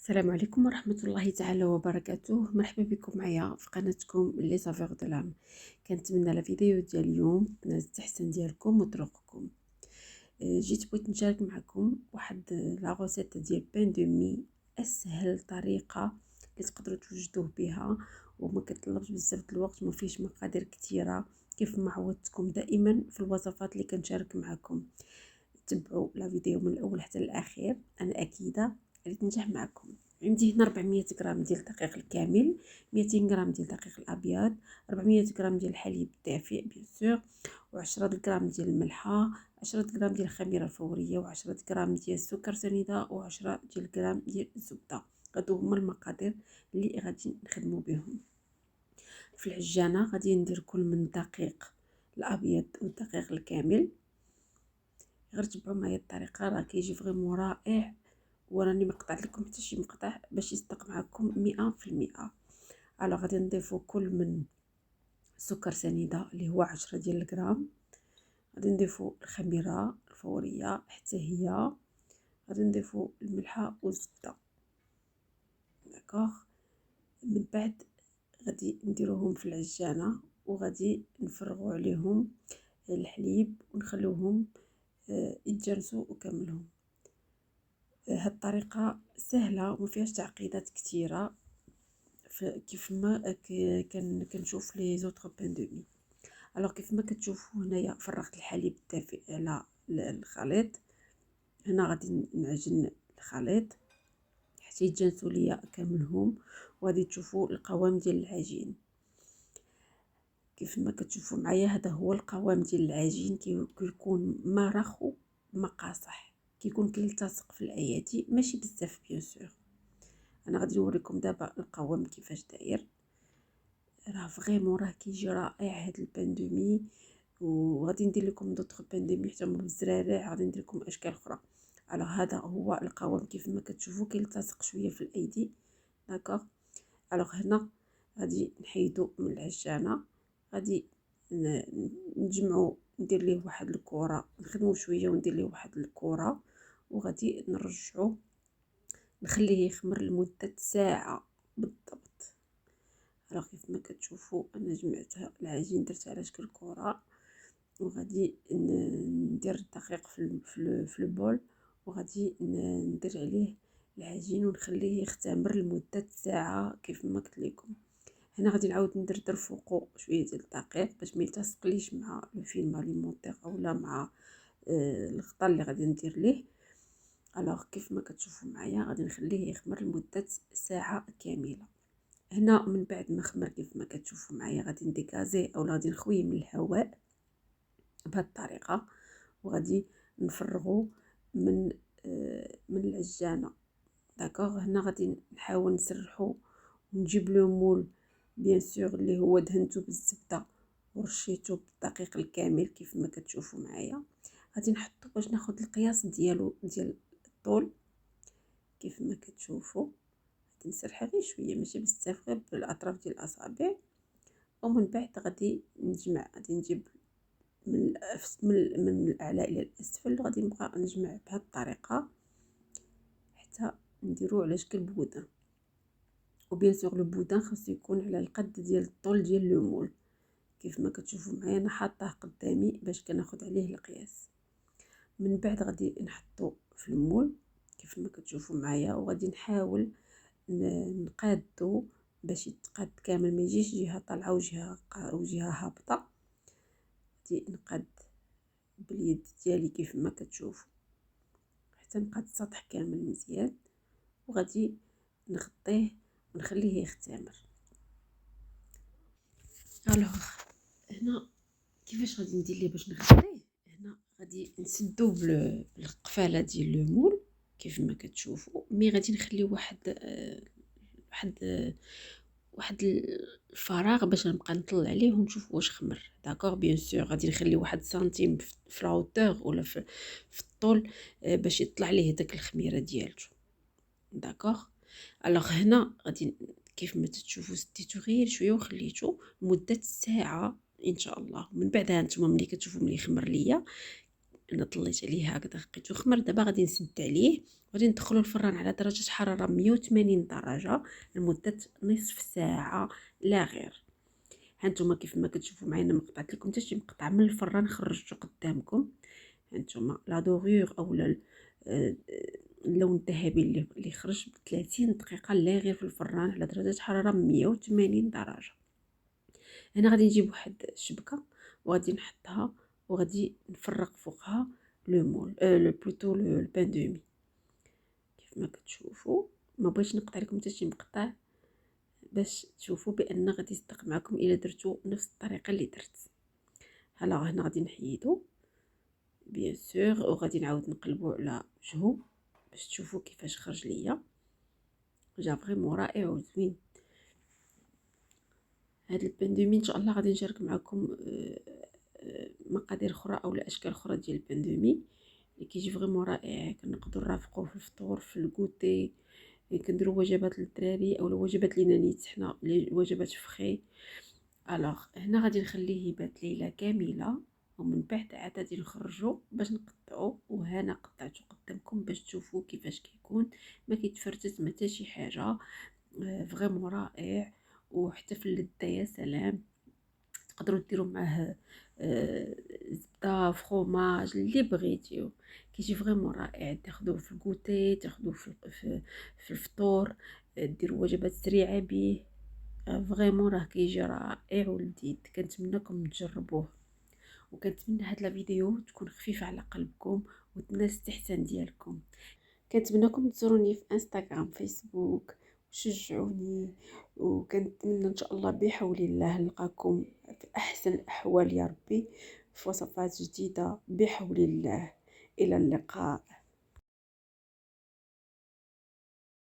السلام عليكم ورحمة الله تعالى وبركاته. مرحبا بكم معايا في قناتكم لي سافيغ دو لام. كنتمنى لا فيديو ديال اليوم نال التحسن ديالكم وذوقكم. جيت بغيت نشارك معكم واحد لا غوسيت ديال بان دو مي، اسهل طريقه اللي تقدروا توجدوه بها وما كتطلبش بزاف د الوقت وما فيهش مقادير كثيره، كيف ما عودتكم دائما في الوصفات اللي كنشارك معكم. تبعوا لا فيديو من الاول حتى الاخير، انا اكيده اللي تنجح معكم. عندي هنا 400 غرام ديال الدقيق الكامل، 200 غرام ديال الدقيق الابيض، 400 غرام ديال الحليب الدافئ بيان سور، و10 غرام ديال الملحه، 10 غرام ديال الخميره الفوريه، و10 غرام ديال السكر سنيده، و10 ديال غرام ديال الزبده. هادو هما المقادير اللي غادي نخدموا بهم. في العجانه غادي ندير كل من الدقيق الابيض والدقيق الكامل. غير تبعوا معايا الطريقه راه كيجي فريمون رائع، وراني ما قطعت لكم حتى شي مقطع باش يصدق معكم 100%. الوغ غادي نضيفوا كل من سكر سنيده اللي هو 10 ديال الغرام، غادي نضيفوا الخميره الفوريه حتى هي، غادي نضيفوا الملحه والزبده. داكوغ، من بعد غادي نديروهم في العجانه وغادي نفرغوا عليهم الحليب ونخلوهم يتجانسوا وكاملهم. هاد الطريقه سهله وما فيهاش تعقيدات كثيره كيف ما كنشوف لي زوطر بان دو مي. الوغ كيف ما كتشوفوا هنايا فرغت الحليب الدافئ على الخليط. هنا غادي نعجن الخليط حتى يتجانسوا ليا كاملهم، وغادي تشوفوا القوام ديال العجين. كيف ما كتشوفوا معايا هذا هو القوام ديال العجين، كيكون ما رخو ما قاصح، كيكون كيلتصق في الايادي ماشي بزاف بيان سور. انا غادي نوريكم دابا القوام كيفاش داير. راه فريمون راه كيجي رائع هاد البان دو مي، وغادي ندير لكم دوطخ بان دو مي حتى هما بالزرارع، غادي ندير لكم اشكال اخرى. على هذا هو القوام كيف ما كتشوفوا كيلتصق شويه في الايدي. داكوغ، الوغ هنا غادي نحيدو من العجانه، غادي نجمعو ندير ليه واحد الكره، نخدمو شويه وندير ليه واحد الكره، وغادي نرجعو نخليه يخمر لمده ساعه بالضبط. راه كيف ما كتشوفوا انا جمعتها العجين درت على شكل كره، وغادي ندير الدقيق في البول، وغادي ندير عليه العجين ونخليه يختمر لمده ساعه كيف ما قلت لكم. هنا غادي نعاود ندردر فوقو شويه ديال الدقيق باش ما يلتصقليش مع الفيلم اليمونتير اولا مع الغطاء اللي غادي ندير ليه. الوغ كيف ما كتشوفوا معايا غادي نخليه يخمر لمده ساعه كامله. هنا من بعد ما خمر كيف ما كتشوفوا معايا غادي نديكازي اولا غادي نخويه من الهواء بهذه الطريقه، وغادي نفرغو من العجانه. داكوغ، هنا غادي نحاول نسرحو ونجيب لو مول بيان سور اللي هو دهنته بالزبده ورشيته بالدقيق الكامل كيف ما كتشوفوا معايا. غادي نحطو باش ناخذ القياس ديالو ديال الطول كيف ما كتشوفوا. غادي نسرحها غير شويه ماشي بزاف، غير بالاطراف ديال الاصابع، ومن بعد غادي نجمع، غادي نجيب من الاعلى الى الاسفل، غادي نبقى نجمع بهذه الطريقه حتى نديرو على شكل بودان. وبيان سور لو بودان خاصو يكون على القد ديال الطول ديال لو مول كيف ما كتشوفوا معايا. انا حاطاه قدامي باش كناخذ عليه القياس. من بعد غادي نحطو في المول كيف ما كتشوفوا معايا، وغادي نحاول نقادو باش يتقاد كامل، ما يجيش جهه طالعه وجهه هابطه. غادي نقاد باليد ديالي كيف ما كتشوفوا حتى نقاد السطح كامل مزيان، وغادي نغطيه ونخليه يختمر. الوغ هنا كيفاش غادي ندير ليه باش نغطيه؟ هنا غادي نسدو بالقفاله ديال لو مول كيف ما كتشوفوا، مي غادي نخليو واحد الفراغ باش نبقى نطلع عليه ونشوف واش خمر. داكوغ، بيان سور غادي نخلي واحد سنتيم في الهوتور ولا في الطول باش يطلع ليه داك الخميره ديالته. داكوغ، الوغ هنا غادي كيف ما تشوفوا سديتو غير شويه وخليته لمده ساعه ان شاء الله. من بعدها نتوما ملي كتشوفوا ملي خمر ليا انا طليت عليه هكذا لقيتو خمر. دابا غادي نسد عليه وغادي ندخلو الفران على درجه حراره 180 درجه لمده نصف ساعه لا غير. هانتوما كيف ما كتشوفوا معايا انا ما قطعت لكم حتى شي مقطع من الفران، خرجته قدامكم. هانتوما لا دوغور اولا اللون الذهبي اللي خرج ب 30 دقيقه لا غير في الفران على درجه حراره 180 درجه. هنا غادي نجيب واحد الشبكه وغادي نحطها وغادي نفرق فوقها لو مول لو بلوتو لو بان دومي. كيف ما كتشوفوا ما بغيتش نقطع لكم حتى شي مقطع باش تشوفوا بان غادي يصدق معكم الا درتو نفس الطريقه اللي درت. هنا غادي نحيدو بيان سور وغادي نعاود نقلبو على وجهو باش تشوفوا كيفاش خرج ليا. جا فريمون رائع وزوين. هاد البان دومي ان شاء الله غادي نشارك معكم مقادير اخرى او اشكال اخرى ديال البان دومي اللي كيجي فريمون رائع. كنقدروا نرافقوه في الفطور في الكوتي، كنديروا وجبات للدراري او وجبات لينا نيت حنا وجبات فخي. الوغ هنا غادي نخليه يبات ليله كامله ومن بعد عاد غادي نخرجو باش نقطعو. وهنا قطعته قدامكم باش تشوفوا كيفاش كيكون، ما كيتفرتت ما حتى شي حاجه. فريمون رائع وحتى في اللذه يا سلام. تقدروا ديروا معاه زبده فروماج اللي بغيتيو، كيجي فريمون رائع. تاخذوه في الكوتي، تاخذوه في الفطور، ديروا وجبات سريعه به. فريمون راه كيجي رائع ولذيذ. كنتمنىكم تجربوه وكنتمنى هاد لا فيديو تكون خفيفه على قلبكم وتنال الاستحسان ديالكم. كنتمنىكم تزوروني في انستغرام فيسبوك وشجعوني، وكنتمنى ان شاء الله بحول الله نلقاكم في احسن الاحوال يا ربي في وصفات جديده بحول الله. الى اللقاء.